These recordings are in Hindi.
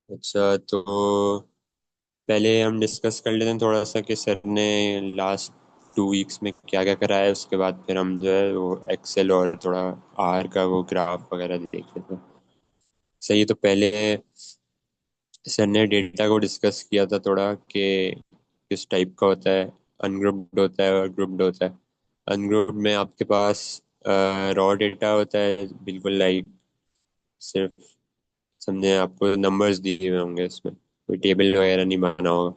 अच्छा, तो पहले हम डिस्कस कर लेते हैं थोड़ा सा कि सर ने लास्ट 2 वीक्स में क्या क्या कराया है। उसके बाद फिर हम जो है वो एक्सेल और थोड़ा आर का वो ग्राफ वगैरह देख लेते हैं। सही है, तो पहले सर ने डेटा को डिस्कस किया था थोड़ा कि किस टाइप का होता है। अनग्रुप्ड होता है और ग्रुप्ड होता है। अनग्रुप्ड में आपके पास रॉ डेटा होता है, बिल्कुल लाइक सिर्फ समझे आपको नंबर्स दिए हुए होंगे, इसमें कोई टेबल वगैरह नहीं बना होगा।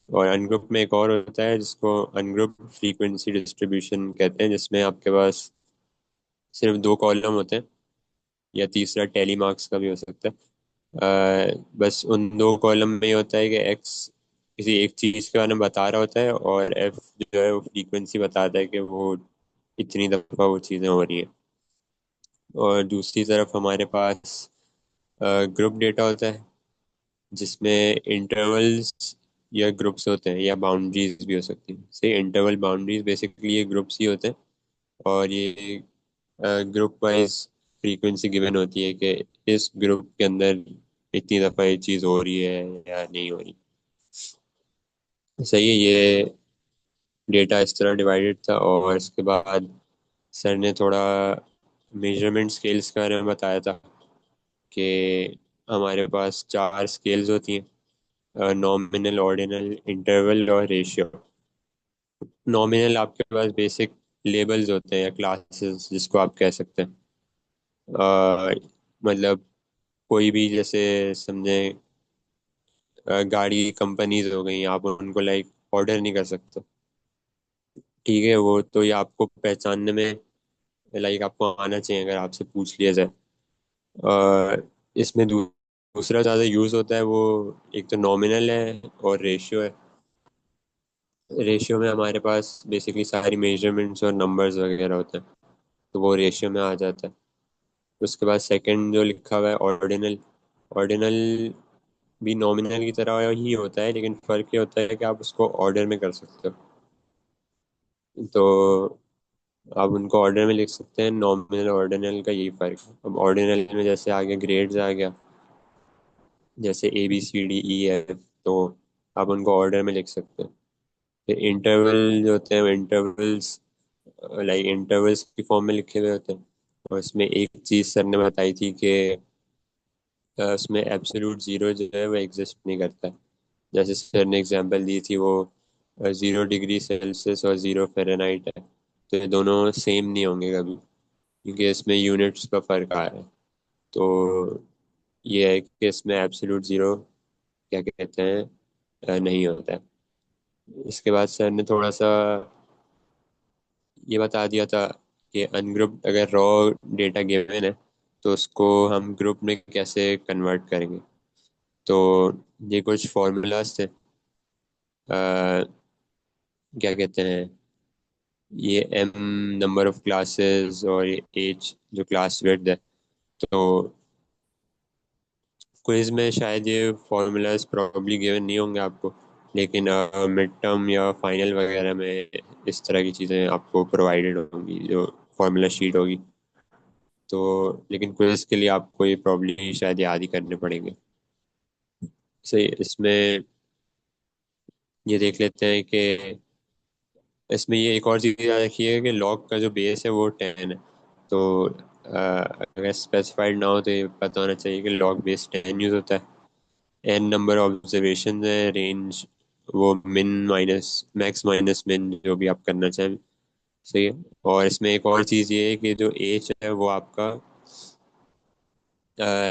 और अनग्रुप में एक और होता है जिसको अनग्रुप फ्रीक्वेंसी डिस्ट्रीब्यूशन कहते हैं, जिसमें आपके पास सिर्फ 2 कॉलम होते हैं, या तीसरा टेली मार्क्स का भी हो सकता है। बस उन 2 कॉलम में ही होता है कि एक्स किसी एक चीज़ के बारे में बता रहा होता है, और एफ जो है वो फ्रीक्वेंसी बताता है कि वो इतनी दफ़ा वो चीज़ें हो रही हैं। और दूसरी तरफ हमारे पास ग्रुप डेटा होता है, जिसमें इंटरवल्स या ग्रुप्स होते हैं, या बाउंड्रीज भी हो सकती हैं। से इंटरवल बाउंड्रीज बेसिकली ये ग्रुप्स ही होते हैं। और ये ग्रुप वाइज फ्रीक्वेंसी गिवन होती है कि इस ग्रुप के अंदर इतनी दफ़ा ये चीज़ हो रही है या नहीं हो रही। सही है, ये डेटा इस तरह डिवाइडेड था। और इसके बाद सर ने थोड़ा मेजरमेंट स्केल्स के बारे में बताया था कि हमारे पास 4 स्केल्स होती हैं: नॉमिनल, ऑर्डिनल, इंटरवल और रेशियो। नॉमिनल आपके पास बेसिक लेबल्स होते हैं या क्लासेस जिसको आप कह सकते हैं। मतलब कोई भी जैसे समझे गाड़ी की कंपनीज हो गई, आप उनको लाइक ऑर्डर नहीं कर सकते। ठीक है, वो तो ये आपको पहचानने में लाइक आपको आना चाहिए अगर आपसे पूछ लिया जाए। इसमें दूसरा ज़्यादा यूज़ होता है वो, एक तो नॉमिनल है और रेशियो है। रेशियो में हमारे पास बेसिकली सारी मेजरमेंट्स और नंबर्स वगैरह होते हैं, तो वो रेशियो में आ जाता है। उसके बाद सेकंड जो लिखा हुआ है ऑर्डिनल। ऑर्डिनल भी नॉमिनल की तरह ही होता है, लेकिन फ़र्क ये होता है कि आप उसको ऑर्डर में कर सकते हो। तो आप उनको ऑर्डर में लिख सकते हैं। नॉमिनल ऑर्डिनल का यही फ़र्क है। अब ऑर्डिनल में जैसे आ गया ग्रेड्स आ गया, जैसे ABCDEF, तो आप उनको ऑर्डर में लिख सकते हैं। फिर इंटरवल जो होते हैं, इंटरवल्स लाइक इंटरवल्स की फॉर्म में लिखे हुए होते हैं। और इसमें एक चीज़ सर ने बताई थी कि उसमें एब्सोल्यूट ज़ीरो जो है वो एग्जिस्ट नहीं करता है। जैसे सर ने एग्जांपल दी थी वो 0 डिग्री सेल्सियस और 0 फ़ारेनहाइट है, तो ये दोनों सेम नहीं होंगे कभी, क्योंकि इसमें यूनिट्स का फ़र्क आ रहा है। तो ये है कि इसमें एब्सोल्यूट ज़ीरो क्या कहते हैं नहीं होता है। इसके बाद सर ने थोड़ा सा ये बता दिया था कि अनग्रुप्ड अगर रॉ डेटा गिवन है तो उसको हम ग्रुप में कैसे कन्वर्ट करेंगे। तो ये कुछ फॉर्मूलाज थे। क्या कहते हैं, ये एम नंबर ऑफ क्लासेस और ये एच जो क्लास विड्थ है। तो क्विज में शायद ये फॉर्मूलाज प्रॉब्ली गिवन नहीं होंगे आपको, लेकिन मिड टर्म या फाइनल वगैरह में इस तरह की चीज़ें आपको प्रोवाइडेड होंगी, जो फॉर्मूला शीट होगी। तो लेकिन क्विज के लिए आपको ये प्रॉब्ली शायद याद ही करने पड़ेंगे। सही, इसमें ये देख लेते हैं कि इसमें ये एक और चीज़ याद रखिए कि लॉग का जो बेस है वो 10 है। तो अगर स्पेसिफाइड ना हो तो ये पता होना चाहिए कि लॉग बेस 10 यूज़ होता है। एन नंबर ऑब्जर्वेशन है, रेंज वो मिन माइनस मैक्स माइनस मिन जो भी आप करना चाहें। सही है। और इसमें एक और चीज़ ये है कि जो एच है वो आपका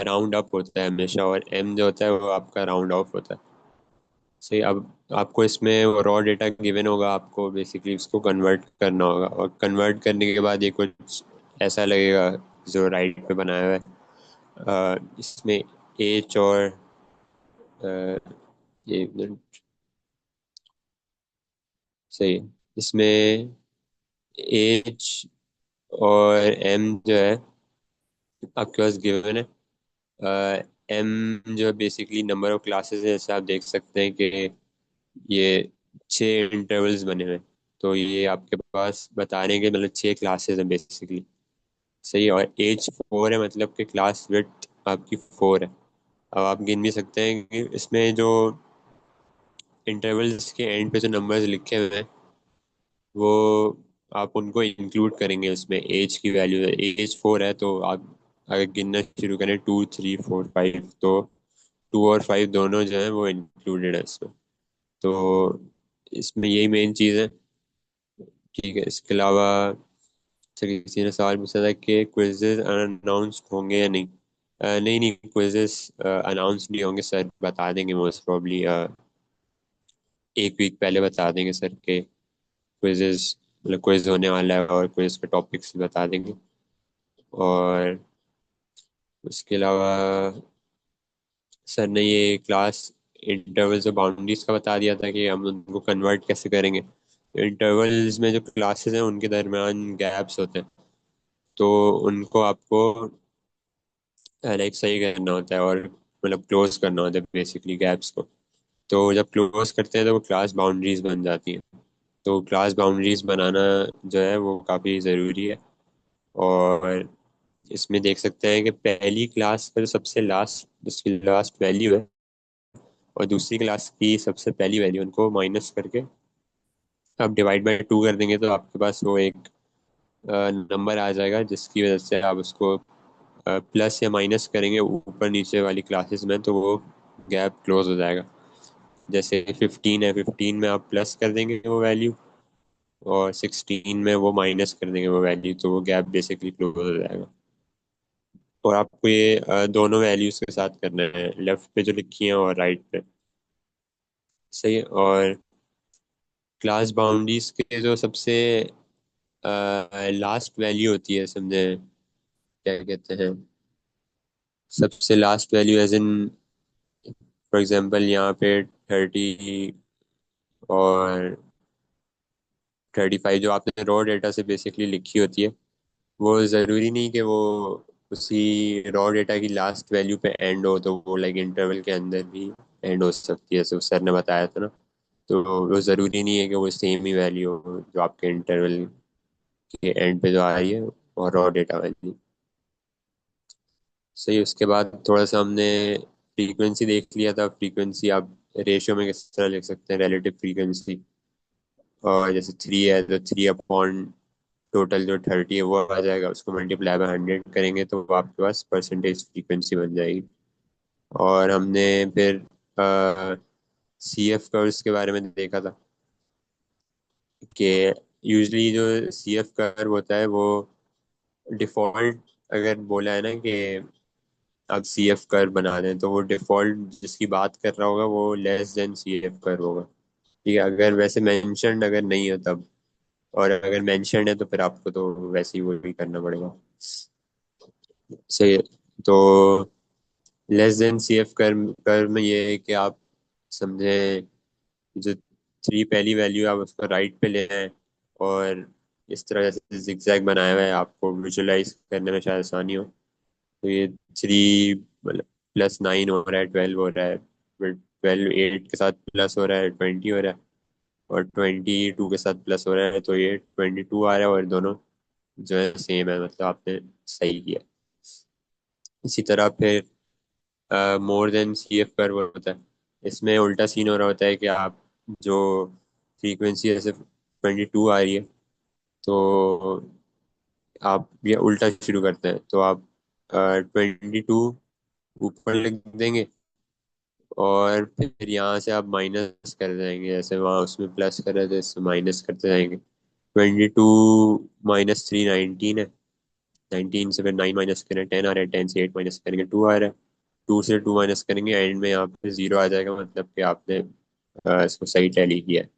राउंड अप होता है हमेशा, और एम जो होता है वो आपका राउंड ऑफ होता है। सही। अब आपको इसमें वो रॉ डेटा गिवन होगा, आपको बेसिकली उसको कन्वर्ट करना होगा, और कन्वर्ट करने के बाद ये कुछ ऐसा लगेगा जो राइट पे बनाया हुआ है। इसमें एच और ये सही है। इसमें एच और एम जो है आपके पास गिवन है। एम जो बेसिकली नंबर ऑफ क्लासेस है, जैसे आप देख सकते हैं कि ये 6 इंटरवल्स बने हुए हैं। तो ये आपके पास बताने के मतलब 6 क्लासेस हैं बेसिकली। सही है। और एज 4 है, मतलब कि क्लास विड्थ आपकी 4 है। अब आप गिन भी सकते हैं कि इसमें जो इंटरवल्स के एंड पे जो नंबर्स लिखे हुए हैं वो आप उनको इंक्लूड करेंगे उसमें। एज की वैल्यू है, एज 4 है तो आप अगर गिनना शुरू करें 2 3 4 5, तो 2 और 5 दोनों जो है वो इंक्लूडेड है इसमें। तो इसमें यही मेन चीज़ है। ठीक है, इसके अलावा से किसी ने सवाल पूछा था कि क्विजेज अनाउंस होंगे या नहीं। नहीं नहीं, क्विजेज अनाउंस नहीं होंगे सर, बता देंगे मोस्ट प्रॉब्ली। एक वीक पहले बता देंगे सर के क्विजेज, मतलब क्विज होने वाला है और क्विज के टॉपिक्स भी बता देंगे। और उसके अलावा सर ने ये क्लास इंटरवल्स और बाउंड्रीज का बता दिया था कि हम उनको कन्वर्ट कैसे करेंगे। इंटरवल्स में जो क्लासेस हैं उनके दरमियान गैप्स होते हैं, तो उनको आपको लाइक सही करना होता है और मतलब क्लोज करना होता है बेसिकली गैप्स को। तो जब क्लोज करते हैं तो वो क्लास बाउंड्रीज बन जाती हैं। तो क्लास बाउंड्रीज बनाना जो है वो काफ़ी ज़रूरी है। और इसमें देख सकते हैं कि पहली क्लास का जो सबसे लास्ट, जिसकी लास्ट वैल्यू है, और दूसरी क्लास की सबसे पहली वैल्यू, उनको माइनस करके आप डिवाइड बाय 2 कर देंगे तो आपके पास वो एक नंबर आ जाएगा, जिसकी वजह से आप उसको प्लस या माइनस करेंगे ऊपर नीचे वाली क्लासेस में, तो वो गैप क्लोज हो जाएगा। जैसे 15 है, 15 में आप प्लस कर देंगे वो वैल्यू, और 16 में वो माइनस कर देंगे वो वैल्यू, तो वो गैप बेसिकली क्लोज हो जाएगा। और आपको ये दोनों वैल्यूज के साथ करना है, लेफ्ट पे जो लिखी है और राइट पे। सही है। और क्लास बाउंड्रीज के जो सबसे लास्ट वैल्यू होती है, समझे क्या कहते हैं, सबसे last value as in, for example यहाँ पे 30 और 35 जो आपने रॉ डेटा से बेसिकली लिखी होती है, वो ज़रूरी नहीं कि वो उसी रॉ डेटा की लास्ट वैल्यू पे एंड हो, तो वो लाइक इंटरवल के अंदर भी एंड हो सकती है, जैसे सर ने बताया था ना। तो वो ज़रूरी नहीं है कि वो सेम ही वैल्यू हो जो आपके इंटरवल के एंड पे जो आ रही है, और रॉ डेटा वैल्यू। सही। उसके बाद थोड़ा सा हमने फ्रीक्वेंसी देख लिया था। फ्रीक्वेंसी आप रेशियो में किस तरह लिख सकते हैं, रिलेटिव फ्रीक्वेंसी। और जैसे 3 है तो 3 अपॉन टोटल जो 30 है वो आ जाएगा, उसको मल्टीप्लाई बाय 100 करेंगे तो वो आपके पास परसेंटेज फ्रीक्वेंसी बन जाएगी। और हमने फिर सी एफ कर्व्स के बारे में देखा था कि यूजली जो सी एफ कर्व होता है वो डिफॉल्ट, अगर बोला है ना कि आप सी एफ कर्व बना दें, तो वो डिफॉल्ट जिसकी बात कर रहा होगा वो less than C F curve होगा। ठीक है, अगर वैसे मेंशन्ड अगर नहीं है तब। और अगर मेंशन्ड है तो फिर आपको तो वैसे ही वो भी करना पड़ेगा। सही है। तो less than C F curve curve में ये है कि आप समझे, जो 3 पहली वैल्यू आप उसको राइट पे ले आए, और इस तरह से जिगजैग बनाया हुआ है, आपको विजुलाइज करने में शायद आसानी हो। तो ये 3 मतलब +9 हो रहा है, 12 हो रहा है, फिर 12 8 के साथ प्लस हो रहा है, 20 हो रहा है, और 22 के साथ प्लस हो रहा है, तो ये 22 आ रहा है, और दोनों जो है सेम है, मतलब आपने सही किया। इसी तरह फिर more than C F curve होता है। इसमें उल्टा सीन हो रहा होता है कि आप जो फ्रीक्वेंसी जैसे 22 आ रही है, तो आप ये उल्टा शुरू करते हैं, तो आप 22 ऊपर लिख देंगे, और फिर यहाँ से आप माइनस कर जाएंगे, जैसे वहाँ उसमें प्लस कर रहे थे, इसमें माइनस करते जाएंगे। 22 - 3 19 है। 19 से फिर 9 माइनस करें, 10 आ रहा है, 10 से 8 माइनस करेंगे, 2 आ रहा है, 2 से 2 माइनस करेंगे, एंड में यहाँ पे 0 आ जाएगा, मतलब कि आपने इसको सही टैली किया है।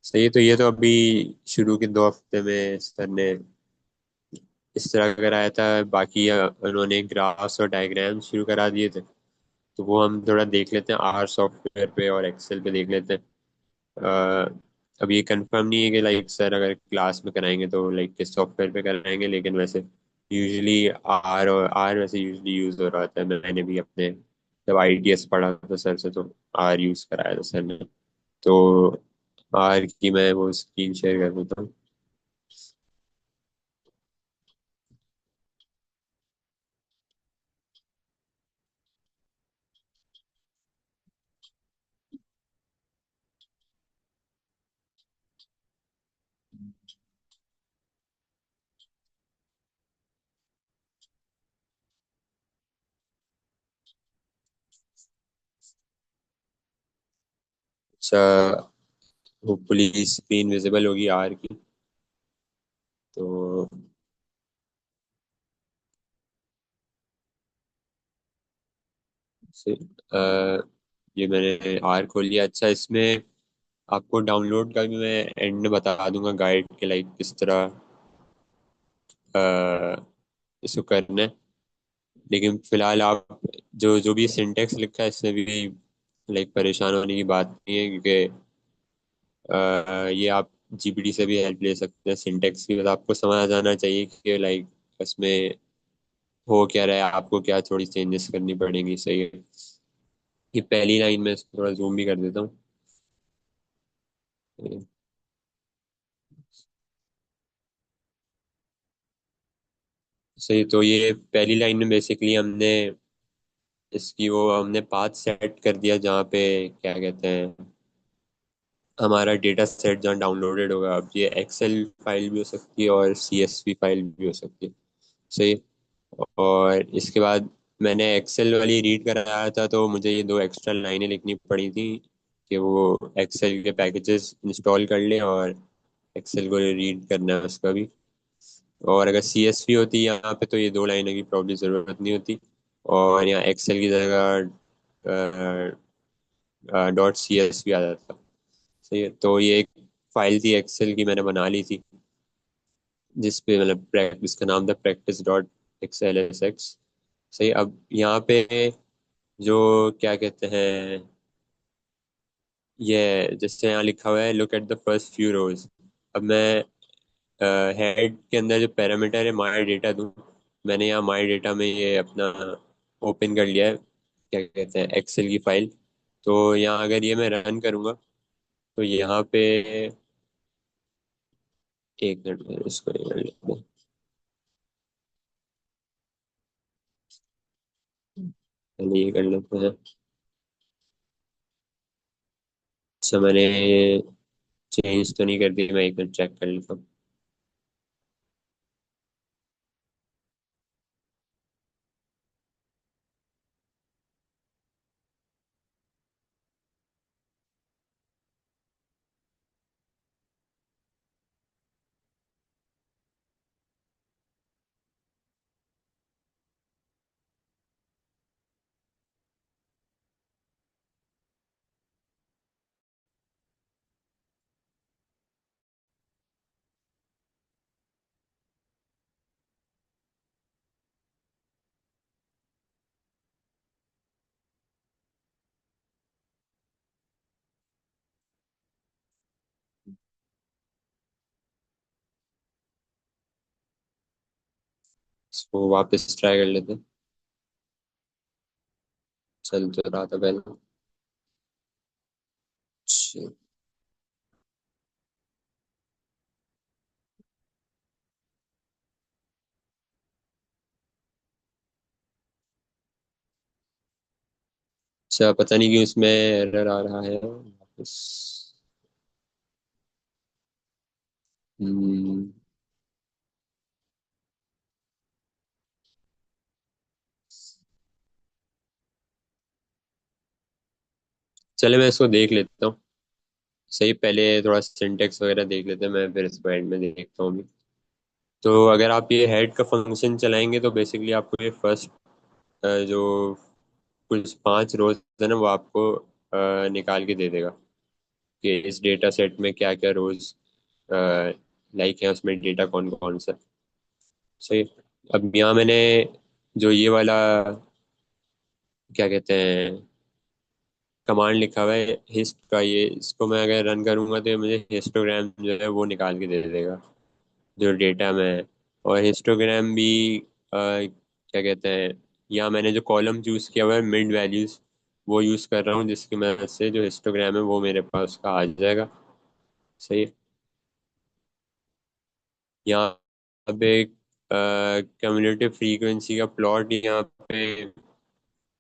सही है। तो ये तो अभी शुरू के 2 हफ्ते में सर ने इस तरह कराया था। बाकी उन्होंने ग्राफ्स और डायग्राम शुरू करा दिए थे, तो वो हम थोड़ा देख लेते हैं, आर सॉफ्टवेयर पे और एक्सेल पे देख लेते हैं। अब ये कंफर्म नहीं है कि लाइक सर अगर क्लास में कराएंगे तो लाइक किस सॉफ्टवेयर पे कराएंगे, लेकिन वैसे यूजुअली आर, और आर वैसे यूजुअली यूज हो रहा होता है। मैंने भी अपने जब आईटीएस पढ़ा था सर से, तो आर यूज कराया था सर ने। तो आर की मैं वो स्क्रीन शेयर कर देता हूँ। अच्छा, होपफुली स्क्रीन विजिबल होगी आर की। तो से, ये मैंने आर खोल लिया। अच्छा, इसमें आपको डाउनलोड का भी मैं एंड में बता दूंगा गाइड के, लाइक किस तरह अ, इसको करना है। लेकिन फिलहाल आप जो जो भी सिंटेक्स लिखा है इसमें भी लाइक परेशान होने की बात नहीं है, क्योंकि ये आप जीपीटी से भी हेल्प ले सकते हैं सिंटेक्स की। बस आपको समझ आ जाना चाहिए कि लाइक इसमें हो क्या रहा है, आपको क्या थोड़ी चेंजेस करनी पड़ेंगी। सही है। ये पहली लाइन में इसको थोड़ा जूम भी कर देता हूँ। सही, तो ये पहली लाइन में बेसिकली इसकी वो हमने पाथ सेट कर दिया, जहाँ पे क्या कहते हैं हमारा डेटा सेट जहाँ डाउनलोडेड होगा। अब ये एक्सेल फाइल भी हो सकती है और सीएसवी फाइल भी हो सकती है। सही। और इसके बाद मैंने एक्सेल वाली रीड कराया था, तो मुझे ये दो एक्स्ट्रा लाइनें लिखनी पड़ी थी कि वो एक्सेल के पैकेजेस इंस्टॉल कर लें और एक्सेल को रीड करना है उसका भी। और अगर सीएसवी होती यहाँ पे तो ये दो लाइनों की प्रॉब्लम ज़रूरत नहीं होती, और यहाँ एक्सेल की जगह डॉट सी एस भी आ जाता। सही है। तो ये एक फाइल थी एक्सेल की, मैंने बना ली थी, जिसपे मतलब प्रैक्टिस का नाम था practice dot XL S x. सही। अब यहाँ पे जो क्या कहते हैं, ये जैसे यहाँ लिखा हुआ है look at the first few rows. अब मैं हेड के अंदर जो पैरामीटर है माई डेटा दूँ। मैंने यहाँ माई डेटा में ये अपना ओपन कर लिया है, क्या कहते हैं, एक्सेल की फाइल। तो यहाँ अगर ये मैं रन करूँगा तो यहाँ पे एक मिनट में इसको ये कर लेते हैं। पहले ये कर लेते हैं। अच्छा, मैंने चेंज तो नहीं कर दी, मैं एक मिनट चेक कर लेता हूँ। इसको वापस ट्राई कर लेते हैं। चल तो रहा था पहले। अच्छा, अच्छा, पता नहीं क्यों इसमें एरर आ रहा है वापस। हम्म, चले मैं इसको देख लेता हूँ। सही, पहले थोड़ा सिंटेक्स वगैरह देख लेते हैं, मैं फिर इसको एंड में देखता हूँ अभी। तो अगर आप ये हेड का फंक्शन चलाएंगे तो बेसिकली आपको ये फर्स्ट जो कुछ 5 रोज है ना वो आपको निकाल के दे देगा कि इस डेटा सेट में क्या क्या रोज लाइक है, उसमें डेटा कौन कौन सा। सही। अब यहाँ मैंने जो ये वाला क्या कहते हैं कमांड लिखा हुआ है हिस्ट का, ये इसको मैं अगर रन करूंगा तो ये मुझे हिस्टोग्राम जो है वो निकाल के दे देगा जो डेटा में है। और हिस्टोग्राम भी क्या कहते हैं, यहाँ मैंने जो कॉलम चूज किया हुआ है मिड वैल्यूज, वो यूज कर रहा हूँ, जिसकी मदद से जो हिस्टोग्राम है वो मेरे पास का आ जाएगा। सही। यहाँ पे कम्युलेटिव फ्रीक्वेंसी का प्लॉट यहाँ पे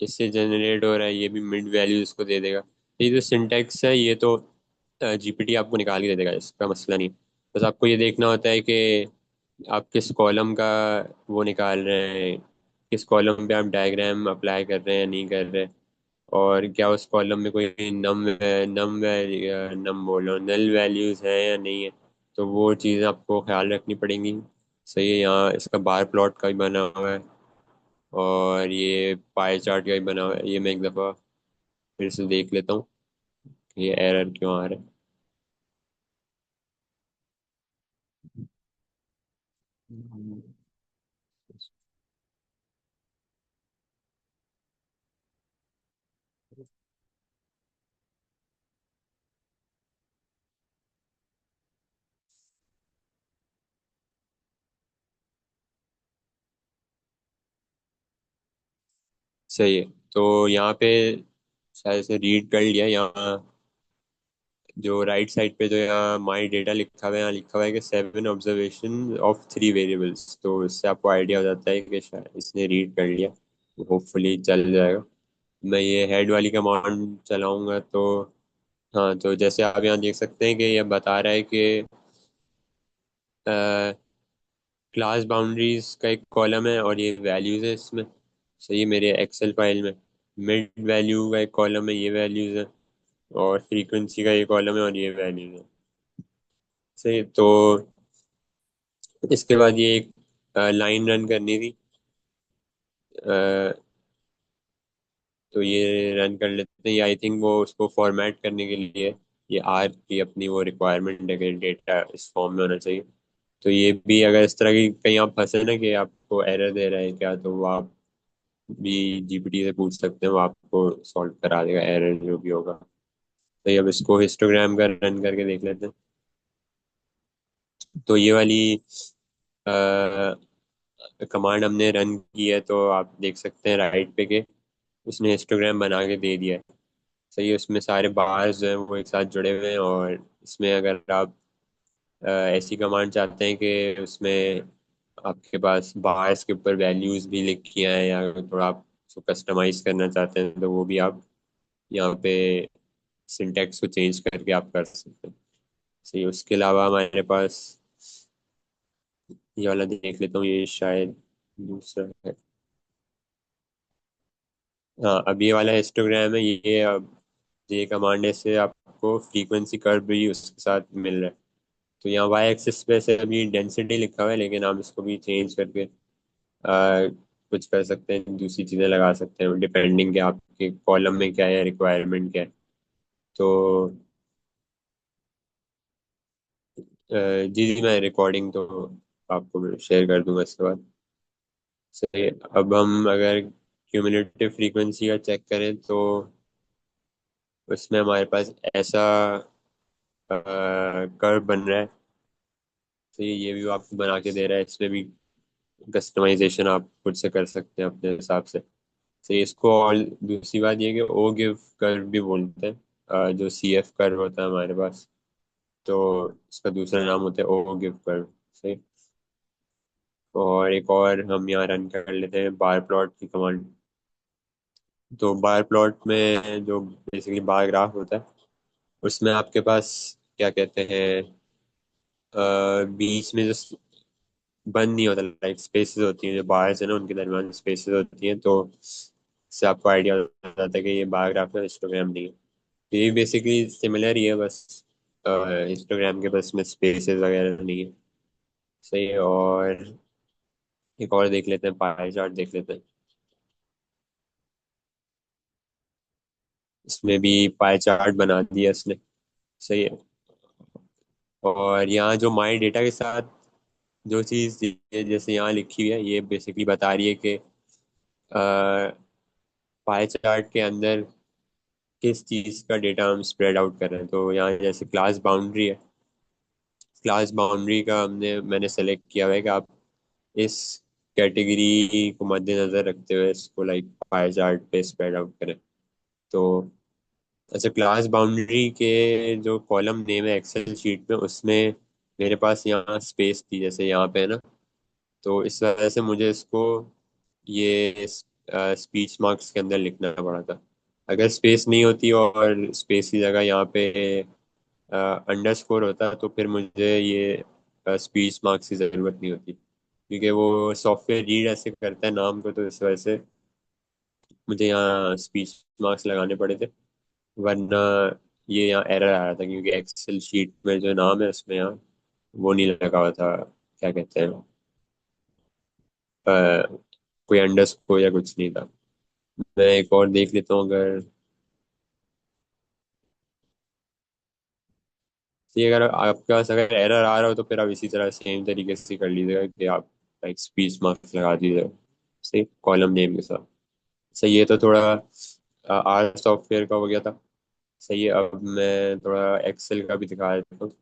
इससे जनरेट हो रहा है, ये भी मिड वैल्यू इसको दे देगा। ये जो सिंटेक्स है ये तो जीपीटी आपको निकाल के दे देगा, इसका मसला नहीं। बस आपको ये देखना होता है कि आप किस कॉलम का वो निकाल रहे हैं, किस कॉलम पे आप डायग्राम अप्लाई कर रहे हैं या नहीं कर रहे हैं। और क्या उस कॉलम में कोई नम बोलो नल वैल्यूज है या नहीं है। तो वो चीज़ आपको ख्याल रखनी पड़ेंगी। सही है। यहाँ इसका बार प्लॉट का भी बना हुआ है और ये पाई चार्ट का भी बना हुआ है। ये मैं एक दफ़ा फिर से देख लेता हूँ कि ये एरर क्यों आ रहा है। सही है। तो यहाँ पे शायद से रीड कर लिया। यहाँ जो राइट साइड पे जो यहाँ माई डेटा लिखा हुआ है, यहाँ लिखा हुआ है कि 7 ऑब्जर्वेशन ऑफ 3 वेरिएबल्स। तो इससे आपको आइडिया हो जाता है कि शायद इसने रीड कर लिया। होपफुली चल जाएगा। मैं ये हेड वाली कमांड चलाऊंगा तो हाँ, तो जैसे आप यहाँ देख सकते हैं कि ये बता रहा है कि क्लास बाउंड्रीज का एक कॉलम है और ये वैल्यूज है इसमें। सही, मेरे एक्सेल फाइल में मिड वैल्यू का एक कॉलम है, ये वैल्यूज है। और फ्रीक्वेंसी का एक कॉलम है और ये वैल्यूज है। सही। तो इसके बाद ये एक लाइन रन करनी थी। अ, तो ये रन कर लेते हैं। आई थिंक वो उसको फॉर्मेट करने के लिए ये आर की अपनी वो रिक्वायरमेंट है कि डेटा इस फॉर्म में होना चाहिए। तो ये भी अगर इस तरह की कहीं आप फंसे ना कि आपको एरर दे रहा है क्या, तो वो आप भी जीपीटी से पूछ सकते हैं, वो आपको सॉल्व करा देगा एरर जो भी होगा। तो ये अब इसको हिस्टोग्राम का रन करके देख लेते हैं। तो ये वाली कमांड हमने रन की है तो आप देख सकते हैं राइट पे के उसने हिस्टोग्राम बना के दे दिया है। सही है। उसमें सारे बार्स जो हैं वो एक साथ जुड़े हुए हैं और इसमें अगर आप ऐसी कमांड चाहते हैं कि उसमें आपके पास बार्स के ऊपर वैल्यूज भी लिखी हैं या थोड़ा आप उसको कस्टमाइज करना चाहते हैं तो वो भी आप यहाँ पे सिंटैक्स को चेंज करके आप कर सकते हैं। सही। उसके अलावा हमारे पास ये वाला देख लेता हूँ, ये शायद दूसरा है। हाँ, अब ये वाला हिस्टोग्राम है। ये अब ये कमांड है, से आपको फ्रीक्वेंसी कर्व भी उसके साथ मिल रहा है। तो यहाँ वाई एक्सिस पे से अभी डेंसिटी लिखा हुआ है लेकिन आप इसको भी चेंज करके कुछ कर सकते हैं, दूसरी चीज़ें लगा सकते हैं डिपेंडिंग के आपके कॉलम में क्या है, रिक्वायरमेंट क्या है। तो जी जी, मैं रिकॉर्डिंग तो आपको शेयर कर दूंगा इसके बाद। सही है। अब हम अगर क्यूमुलेटिव फ्रीक्वेंसी का चेक करें तो उसमें हमारे पास ऐसा कर्व बन रहा है। तो ये भी वो आपको बना के दे रहा है। इसमें भी कस्टमाइजेशन आप खुद से कर सकते हैं अपने हिसाब से। तो इसको और दूसरी बात ये है कि ओ गिव कर्व भी बोलते हैं। जो सी एफ कर्व होता है हमारे पास, तो इसका दूसरा नाम होता है ओ गिव कर्व। सही। और एक और हम यहाँ रन कर लेते हैं बार प्लॉट की कमांड। तो बार प्लॉट में जो बेसिकली बार ग्राफ होता है उसमें आपके पास क्या कहते हैं बीच में जो बंद नहीं होता, लाइक स्पेसेस होती हैं जो बार्स है ना उनके दरमियान स्पेसेस होती हैं। तो इससे आपको आइडिया हो जाता है कि ये बार ग्राफ का हिस्टोग्राम नहीं है। तो ये बेसिकली सिमिलर ही है, बस हिस्टोग्राम के बस में स्पेसेस वगैरह नहीं है। सही है। और एक और देख लेते हैं, पाई चार्ट देख लेते हैं। इसमें भी पाई चार्ट बना दिया इसने। सही है। और यहाँ जो माई डेटा के साथ जो चीज़ जैसे यहाँ लिखी हुई है ये बेसिकली बता रही है कि पाई चार्ट के अंदर किस चीज़ का डेटा हम स्प्रेड आउट कर रहे हैं। तो यहाँ जैसे क्लास बाउंड्री है, क्लास बाउंड्री का मैंने सेलेक्ट किया हुआ है कि आप इस कैटेगरी को मद्देनजर रखते हुए इसको लाइक पाई चार्ट पे स्प्रेड आउट करें। तो अच्छा, क्लास बाउंड्री के जो कॉलम नेम है एक्सेल शीट में उसमें मेरे पास यहाँ स्पेस थी जैसे यहाँ पे है ना। तो इस वजह से मुझे इसको ये स्पीच मार्क्स के अंदर लिखना पड़ा था। अगर स्पेस नहीं होती और स्पेस की जगह यहाँ पे अंडरस्कोर होता तो फिर मुझे ये स्पीच मार्क्स की ज़रूरत नहीं होती, क्योंकि वो सॉफ्टवेयर रीड ऐसे करता है नाम को, तो इस वजह से मुझे यहाँ स्पीच मार्क्स लगाने पड़े थे, वरना ये यहाँ एरर आ रहा था क्योंकि एक्सेल शीट में जो नाम है उसमें यहाँ वो नहीं लगा हुआ था, क्या कहते हैं, कोई अंडरस्कोर या कुछ नहीं था। मैं एक और देख लेता हूँ अगर ये, अगर आपके पास अगर एरर आ रहा हो तो फिर आप इसी तरह सेम तरीके से कर लीजिएगा कि आप लाइक स्पीच मार्क्स लगा दीजिएगा सही कॉलम नेम के साथ। सही, ये तो थोड़ा आर सॉफ्टवेयर का हो गया था। सही है, अब मैं थोड़ा एक्सेल का भी दिखा देता हूँ,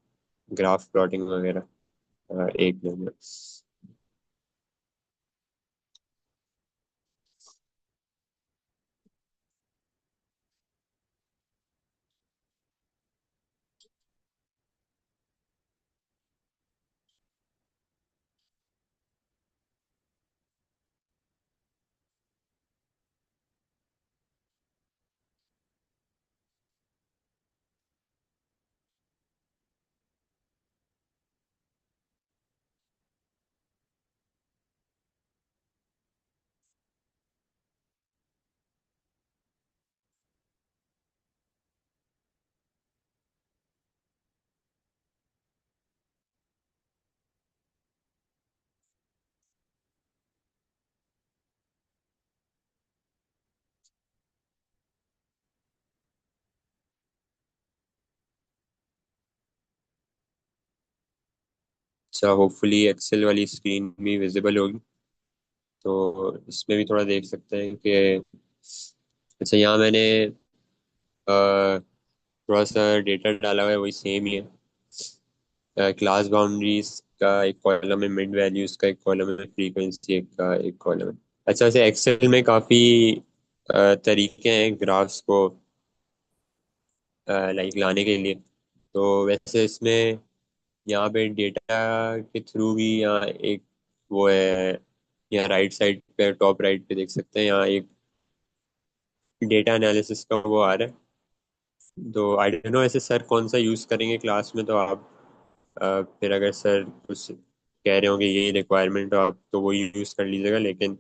ग्राफ प्लॉटिंग वगैरह। एक मिनट। अच्छा, होपफुली एक्सेल वाली स्क्रीन भी विजिबल होगी, तो इसमें भी थोड़ा देख सकते हैं कि अच्छा यहाँ मैंने थोड़ा सा डेटा डाला हुआ है, वही सेम ही है। क्लास बाउंड्रीज का एक कॉलम है, मिड वैल्यूज का एक कॉलम है, फ्रीक्वेंसी एक का एक कॉलम है। अच्छा, वैसे एक्सेल में काफ़ी तरीके हैं ग्राफ्स को लाइक लाने के लिए। तो वैसे इसमें यहाँ पे डेटा के थ्रू भी यहाँ एक वो है, यहाँ राइट साइड पे टॉप राइट पे देख सकते हैं, यहाँ एक डेटा एनालिसिस का वो आ रहा है। तो आई डोंट नो ऐसे सर कौन सा यूज़ करेंगे क्लास में, तो आप फिर अगर सर कुछ कह रहे होंगे यही रिक्वायरमेंट, तो आप तो वो यूज़ कर लीजिएगा। लेकिन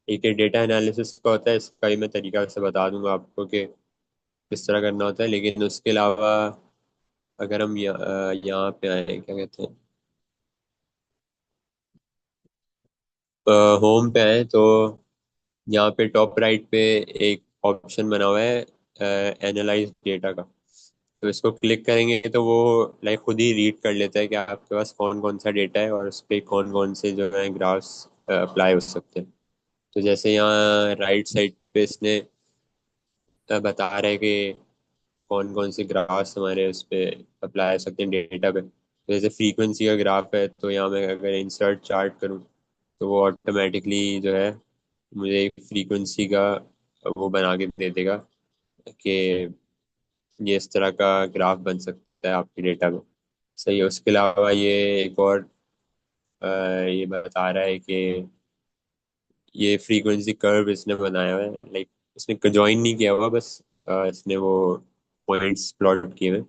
एक ये डेटा एनालिसिस का होता है, इसका ही मैं तरीका से बता दूंगा आपको कि किस तरह करना होता है। लेकिन उसके अलावा अगर हम यहाँ पे आए, क्या कहते हैं, होम पे आए, तो यहाँ पे टॉप राइट पे एक ऑप्शन बना हुआ है एनालाइज डेटा का। तो इसको क्लिक करेंगे तो वो लाइक खुद ही रीड कर लेता है कि आपके पास कौन कौन सा डेटा है और उस पर कौन कौन से जो है ग्राफ्स अप्लाई हो सकते हैं। तो जैसे यहाँ राइट साइड पे इसने बता रहा है कि कौन कौन से ग्राफ्स हमारे उस पर अप्लाई हो सकते हैं डेटा पे। तो जैसे फ्रीक्वेंसी का ग्राफ है, तो यहाँ मैं अगर इंसर्ट चार्ट करूँ तो वो ऑटोमेटिकली जो है मुझे एक फ्रीक्वेंसी का वो बना के दे देगा कि ये इस तरह का ग्राफ बन सकता है आपके डेटा में। सही है, उसके अलावा ये एक और ये बता रहा है कि ये फ्रीक्वेंसी कर्व इसने बनाया हुआ है, लाइक इसने ज्वाइन नहीं किया हुआ, बस इसने वो पॉइंट्स प्लॉट किए हुए हैं।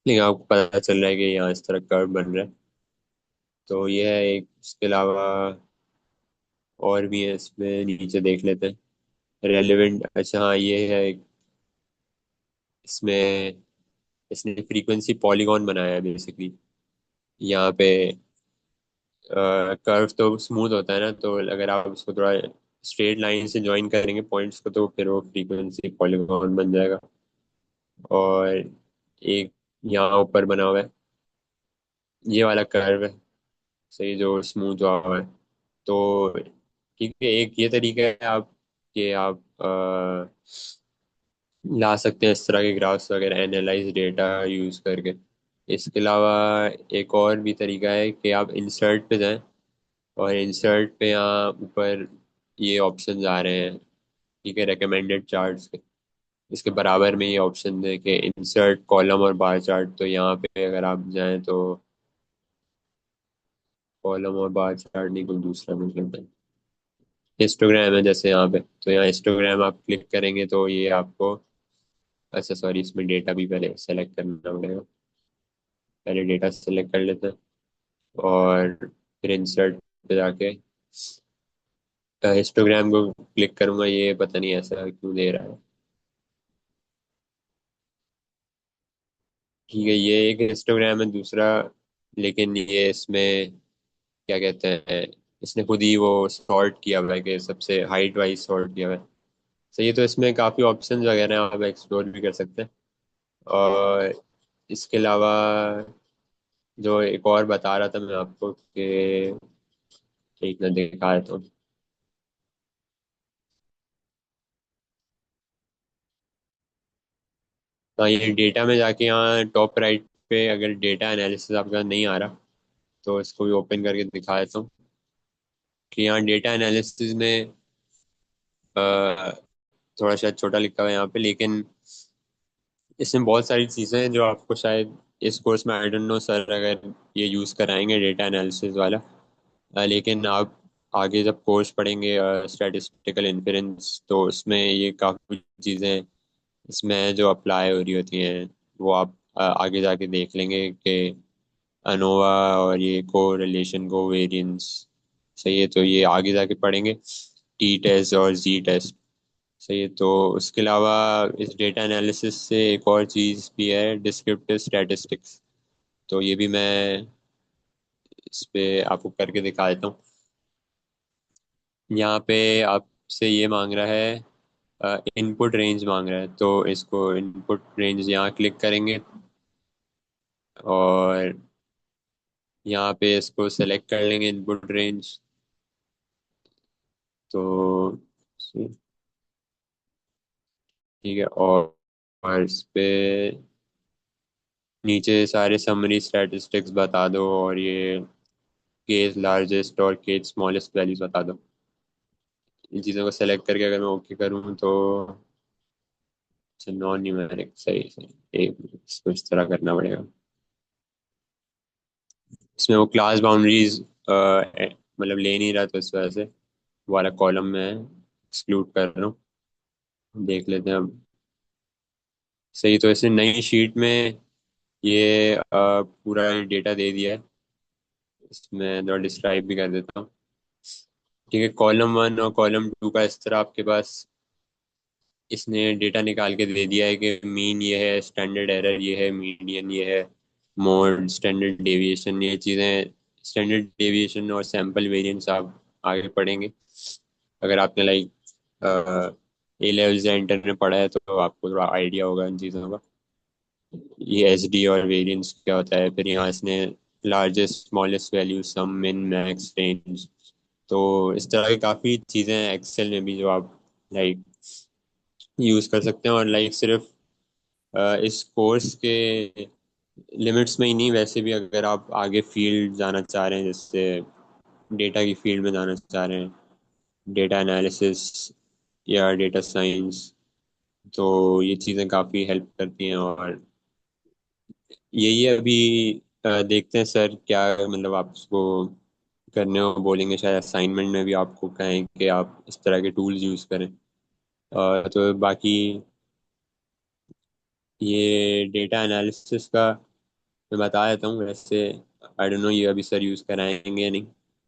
लेकिन आपको पता चल रहा है कि यहाँ इस तरह कर्व बन रहा है। तो ये है एक, इसके अलावा और भी है, इसमें नीचे देख लेते हैं रेलेवेंट। अच्छा हाँ, ये है एक, इसमें इसने फ्रीक्वेंसी पॉलीगॉन बनाया है बेसिकली। यहाँ पे कर्व तो स्मूथ होता है ना, तो अगर आप उसको थोड़ा स्ट्रेट लाइन से ज्वाइन करेंगे पॉइंट्स को तो फिर वो फ्रीक्वेंसी पॉलीगॉन बन जाएगा। और एक यहाँ ऊपर बना हुआ है, ये वाला कर्व है सही, जो स्मूथ हुआ है। तो ठीक है, एक ये तरीका है आप कि आप ला सकते हैं इस तरह के ग्राफ्स वगैरह एनालाइज डेटा यूज़ करके। इसके अलावा एक और भी तरीका है कि आप इंसर्ट पे जाएं, और इंसर्ट पे यहाँ ऊपर ये ऑप्शंस आ रहे हैं, ठीक है, रिकमेंडेड चार्ट्स के। इसके बराबर में ये ऑप्शन है कि इंसर्ट कॉलम और बार चार्ट। तो यहाँ पे अगर आप जाएं तो कॉलम और बार चार्ट नहीं, कुछ दूसरा मतलब है, हिस्टोग्राम है जैसे यहाँ पे। तो यहाँ हिस्टोग्राम आप क्लिक करेंगे तो ये आपको, अच्छा सॉरी, इसमें डेटा भी पहले सेलेक्ट करना पड़ेगा। पहले डेटा सेलेक्ट कर लेते हैं और फिर इंसर्ट पे जाके हिस्टोग्राम को क्लिक करूंगा, ये पता नहीं ऐसा क्यों दे रहा है। ठीक है, ये एक हिस्टोग्राम है दूसरा, लेकिन ये इसमें क्या कहते हैं, इसने खुद ही वो सॉर्ट किया हुआ है कि सबसे हाइट वाइज सॉर्ट किया हुआ है। सही है, तो इसमें काफ़ी ऑप्शंस वगैरह हैं, आप एक्सप्लोर भी कर सकते हैं। और इसके अलावा जो एक और बता रहा था मैं आपको कि, एक मिनट दिखा देता हूँ। हाँ, ये डेटा में जाके यहाँ टॉप राइट पे अगर डेटा एनालिसिस आपका नहीं आ रहा, तो इसको भी ओपन करके दिखा देता हूँ कि यहाँ डेटा एनालिसिस में थोड़ा शायद छोटा लिखा हुआ है यहाँ पे, लेकिन इसमें बहुत सारी चीज़ें हैं जो आपको शायद इस कोर्स में, आई डोंट नो सर अगर ये यूज़ कराएंगे डेटा एनालिसिस वाला। लेकिन आप आगे जब कोर्स पढ़ेंगे स्टैटिस्टिकल इन्फेरेंस, तो उसमें ये काफ़ी चीज़ें इसमें जो अप्लाई हो रही होती हैं, वो आप आगे जाके देख लेंगे कि अनोवा और ये को रिलेशन को वेरिएंस। सही है, तो ये आगे जाके पढ़ेंगे, टी टेस्ट और जी टेस्ट। सही है, तो उसके अलावा इस डेटा एनालिसिस से एक और चीज़ भी है, डिस्क्रिप्टिव स्टैटिस्टिक्स। तो ये भी मैं इस पे आपको करके दिखा देता हूँ। यहाँ पे आपसे ये मांग रहा है, इनपुट रेंज मांग रहा है, तो इसको इनपुट रेंज यहाँ क्लिक करेंगे और यहाँ पे इसको सेलेक्ट कर लेंगे इनपुट रेंज। तो ठीक है, और इस पे नीचे सारे समरी स्टैटिस्टिक्स बता दो, और ये केस लार्जेस्ट और केस स्मॉलेस्ट वैल्यूज बता दो। इन चीज़ों को सेलेक्ट करके अगर मैं ओके करूँ तो, अच्छा नॉन न्यूमेरिक, सही सही, एक इसको इस तरह करना पड़ेगा। इसमें वो क्लास बाउंड्रीज मतलब ले नहीं रहा, तो इस वजह से वो वाला कॉलम में एक्सक्लूड कर रहा हूँ। देख लेते हैं अब। सही, तो इसे नई शीट में ये पूरा डेटा दे दिया है। इसमें थोड़ा डिस्क्राइब भी कर देता हूँ। ठीक है, कॉलम वन और कॉलम टू का इस तरह आपके पास इसने डेटा निकाल के दे दिया है कि मीन ये है, स्टैंडर्ड एरर ये है, मीडियन ये है, मोड, स्टैंडर्ड डेविएशन, ये चीज़ें। स्टैंडर्ड डेविएशन और सैंपल वेरिएंस आप आगे पढ़ेंगे, अगर आपने लाइक ए लेवल्स या इंटर में पढ़ा है तो आपको थोड़ा आइडिया होगा इन चीज़ों का। ये एस डी और वेरिएंस क्या होता है, फिर यहाँ इसने लार्जेस्ट स्मॉलेस्ट वैल्यू, सम, मिन, मैक्स, रेंज। तो इस तरह की काफ़ी चीज़ें हैं एक्सेल में भी जो आप लाइक यूज़ कर सकते हैं। और लाइक सिर्फ इस कोर्स के लिमिट्स में ही नहीं, वैसे भी अगर आप आगे फील्ड जाना चाह रहे हैं, जैसे डेटा की फील्ड में जाना चाह रहे हैं, डेटा एनालिसिस या डेटा साइंस, तो ये चीज़ें काफ़ी हेल्प करती हैं। और यही है अभी, देखते हैं सर क्या मतलब आप उसको करने को बोलेंगे, शायद असाइनमेंट में भी आपको कहें कि आप इस तरह के टूल्स यूज़ करें। तो बाकी ये डेटा एनालिसिस का मैं बता देता हूँ वैसे, आई डोंट नो ये अभी सर यूज़ कराएंगे या नहीं,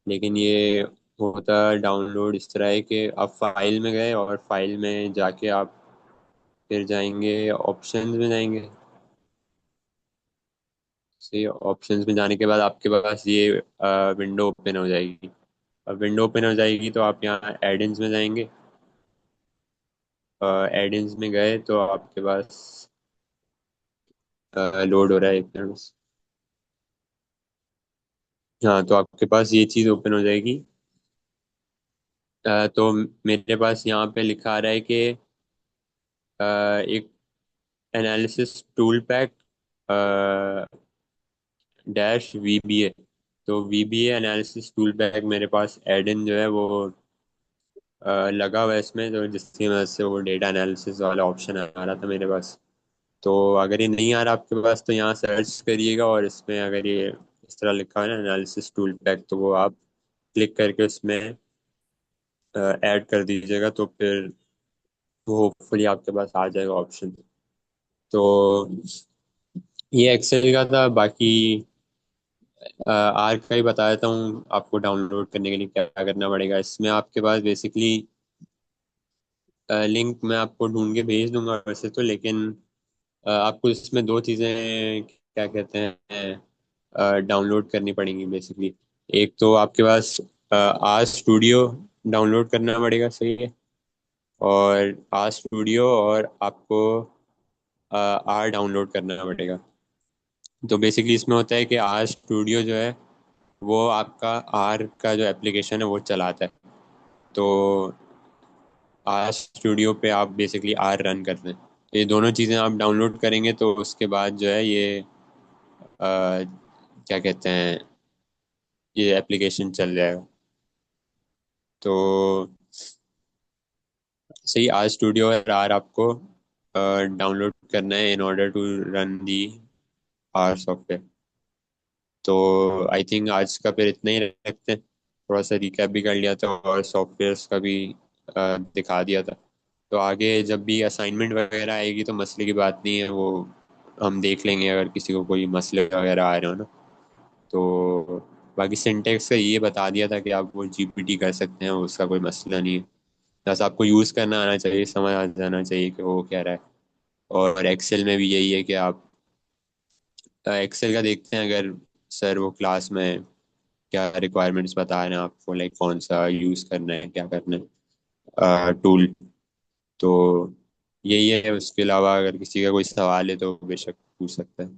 लेकिन ये होता डाउनलोड इस तरह है कि आप फाइल में गए और फाइल में जाके आप फिर जाएंगे ऑप्शंस में जाएंगे। सही, ऑप्शंस में जाने के बाद आपके पास ये विंडो ओपन हो जाएगी। अब विंडो ओपन हो जाएगी तो आप यहाँ एडिंग्स में जाएंगे। एडिंग्स में गए तो आपके पास लोड हो रहा है, एक मिनट बस। हाँ, तो आपके पास ये चीज़ ओपन हो जाएगी। तो मेरे पास यहाँ पे लिखा आ रहा है कि एक analysis tool pack dash VBA. तो वीबीए एनालिसिस टूल पैक मेरे पास एड इन जो है वो लगा हुआ है इसमें, जो जिसकी वजह से वो डेटा एनालिसिस वाला ऑप्शन आ रहा था मेरे पास। तो अगर ये नहीं आ रहा आपके पास, तो यहाँ सर्च करिएगा और इसमें अगर ये इस तरह लिखा है ना एनालिसिस टूल पैक, तो वो आप क्लिक करके उसमें ऐड कर दीजिएगा, तो फिर वो होपफुली आपके पास आ जाएगा ऑप्शन। तो ये एक्सेल का था। बाकी आर का ही बता देता हूँ आपको। डाउनलोड करने के लिए क्या करना पड़ेगा, इसमें आपके पास बेसिकली लिंक मैं आपको ढूंढ के भेज दूंगा वैसे तो, लेकिन आपको इसमें दो चीज़ें क्या कहते हैं डाउनलोड करनी पड़ेंगी बेसिकली। एक तो आपके पास आर स्टूडियो डाउनलोड करना पड़ेगा, सही है। और आर स्टूडियो और आपको आर डाउनलोड करना पड़ेगा। तो बेसिकली इसमें होता है कि आर स्टूडियो जो है वो आपका आर का जो एप्लीकेशन है वो चलाता है। तो आर स्टूडियो पे आप बेसिकली आर रन करते हैं। ये दोनों चीज़ें आप डाउनलोड करेंगे तो उसके बाद जो है ये क्या कहते हैं, ये एप्लीकेशन चल जाएगा। तो सही, आर स्टूडियो और आर आपको डाउनलोड करना है in order to run the R software. तो आई थिंक आज का फिर इतना ही रखते हैं। थोड़ा सा रिकैप भी कर लिया था और सॉफ्टवेयर्स का भी दिखा दिया था। तो आगे जब भी असाइनमेंट वगैरह आएगी तो मसले की बात नहीं है, वो हम देख लेंगे अगर किसी को कोई मसले वगैरह आ रहे हो ना। तो बाकी सिंटेक्स का ये बता दिया था कि आप वो जीपीटी कर सकते हैं, उसका कोई मसला नहीं है। बस आपको यूज़ करना आना चाहिए, समझ आ जाना चाहिए कि वो क्या रहा है। और एक्सेल में भी यही है कि आप एक्सेल का देखते हैं अगर सर वो क्लास में क्या रिक्वायरमेंट्स बता रहे हैं आपको, लाइक कौन सा यूज़ करना है, क्या करना है टूल। तो यही है, उसके अलावा अगर किसी का कोई सवाल है तो बेशक पूछ सकता है।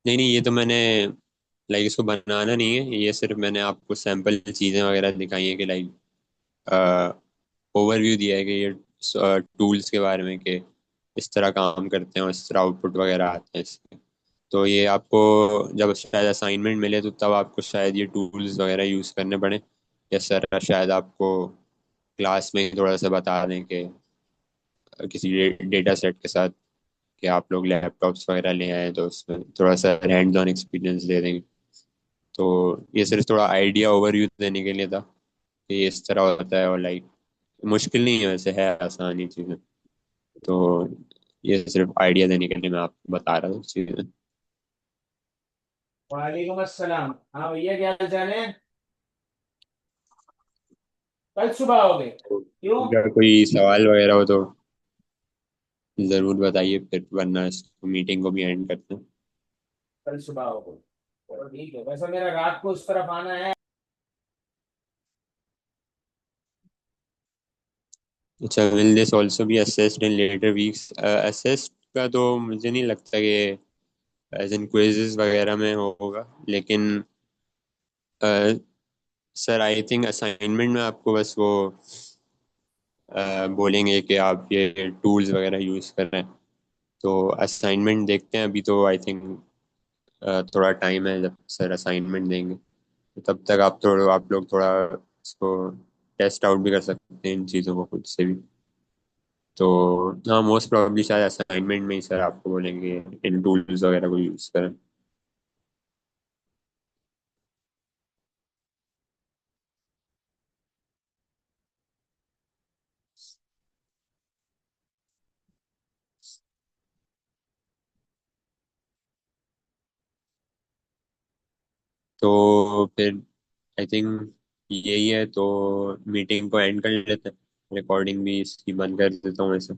नहीं नहीं, ये तो मैंने लाइक इसको बनाना नहीं है, ये सिर्फ मैंने आपको सैम्पल चीज़ें वगैरह दिखाई है कि लाइक ओवरव्यू दिया है कि ये टूल्स के बारे में कि इस तरह काम करते हैं और इस तरह आउटपुट वगैरह आते हैं इसके। तो ये आपको जब शायद असाइनमेंट मिले तो तब आपको शायद ये टूल्स वगैरह यूज़ करने पड़े, या सर शायद आपको क्लास में ही थोड़ा सा बता दें कि किसी डेटा सेट के साथ कि आप लोग लैपटॉप्स वगैरह ले आए तो उसमें थोड़ा सा हैंड्स ऑन एक्सपीरियंस दे देंगे। तो ये सिर्फ थोड़ा आइडिया ओवरव्यू देने के लिए था कि ये इस तरह होता है, और लाइक मुश्किल नहीं है वैसे, है आसानी चीज़ें। तो ये सिर्फ आइडिया देने के लिए मैं आपको बता रहा हूँ चीज़ें। वालेकुम अस्सलाम। हाँ भैया, क्या हाल चाल है? कल सुबह आओगे? तो क्यों? अगर कोई सवाल वगैरह हो तो ज़रूर बताइए, फिर वरना इस मीटिंग को भी एंड करते हैं। कल सुबह आओगे? चलो ठीक है, वैसे मेरा रात को उस तरफ आना है। अच्छा, will this also be assessed in later weeks? Assessed का तो मुझे नहीं लगता कि एज इन क्विजेज वगैरह में होगा, लेकिन सर आई थिंक असाइनमेंट में आपको बस वो बोलेंगे कि आप ये टूल्स वगैरह यूज़ कर रहे हैं। तो असाइनमेंट देखते हैं, अभी तो आई थिंक थोड़ा टाइम है जब सर असाइनमेंट देंगे। तो तब तक आप लोग थोड़ा इसको टेस्ट आउट भी कर सकते हैं इन चीज़ों को खुद से भी। तो हाँ, मोस्ट प्रोबेबली शायद असाइनमेंट में ही सर आपको बोलेंगे इन टूल्स वगैरह को यूज़ करें। तो फिर आई थिंक यही है, तो मीटिंग को एंड कर लेते हैं। रिकॉर्डिंग भी इसकी बंद कर देता हूँ ऐसे।